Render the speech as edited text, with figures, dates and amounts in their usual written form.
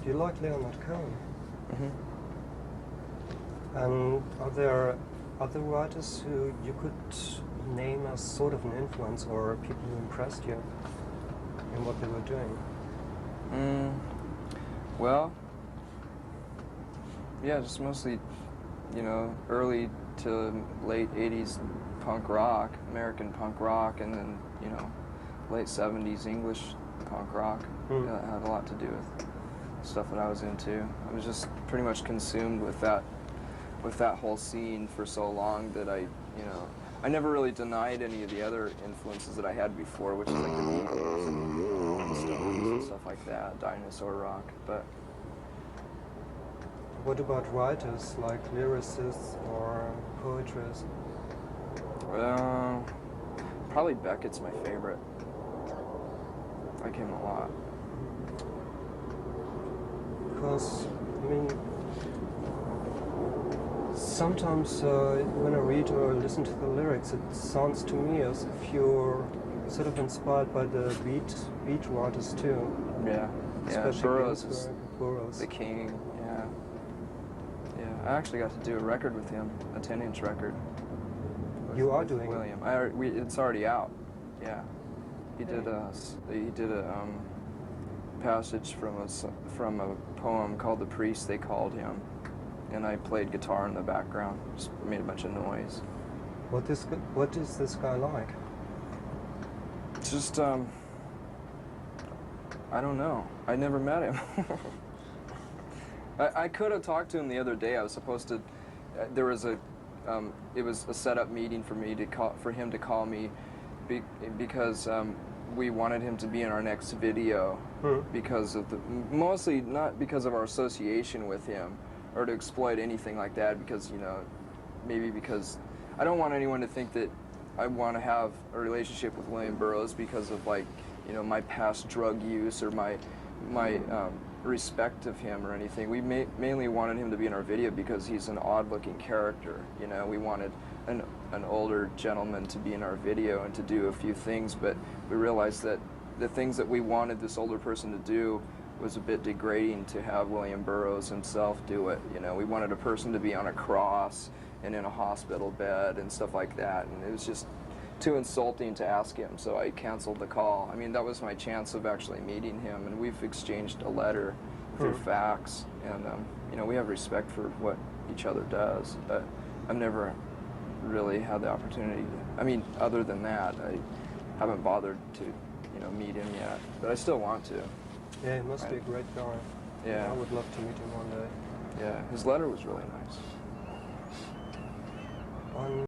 You like Leonard Cohen. Mm-hmm. And are there other writers who you could name as sort of an influence or people who impressed you in what they were doing? Well, yeah, just mostly, you know, early to late 80s punk rock, American punk rock, and then, you know, late 70s English punk rock. That had a lot to do with stuff that I was into. I was just pretty much consumed with that whole scene for so long that I never really denied any of the other influences that I had before, which is like the Beatles and Stones and stuff like that, dinosaur rock. But what about writers like lyricists or poetries? Probably Beckett's my favorite. I like him a lot. Because, I mean, sometimes when I read or listen to the lyrics, it sounds to me as if you're sort of inspired by the beat writers too. Yeah, especially Burroughs is Burroughs. the king. Yeah. I actually got to do a record with him, a 10-inch record. You are doing William. It's already out. Yeah, he did a passage from a poem called "The Priest They Called Him," and I played guitar in the background. Just made a bunch of noise. What is this guy like? Just I don't know. I never met him. I could have talked to him the other day. I was supposed to. There was it was a set-up meeting for him to call me, because we wanted him to be in our next video, because of mostly not because of our association with him, or to exploit anything like that. Because maybe because I don't want anyone to think that I want to have a relationship with William Burroughs because of my past drug use or my respect of him or anything. We mainly wanted him to be in our video because he's an odd-looking character. We wanted an older gentleman to be in our video and to do a few things, but we realized that the things that we wanted this older person to do was a bit degrading to have William Burroughs himself do it. We wanted a person to be on a cross and in a hospital bed and stuff like that, and it was just too insulting to ask him, so I canceled the call. I mean, that was my chance of actually meeting him, and we've exchanged a letter through fax, and we have respect for what each other does, but I've never really had the opportunity to, other than that, I haven't bothered to, meet him yet, but I still want to. Yeah, he must be a great guy. Yeah. I would love to meet him one day. Yeah, his letter was really nice.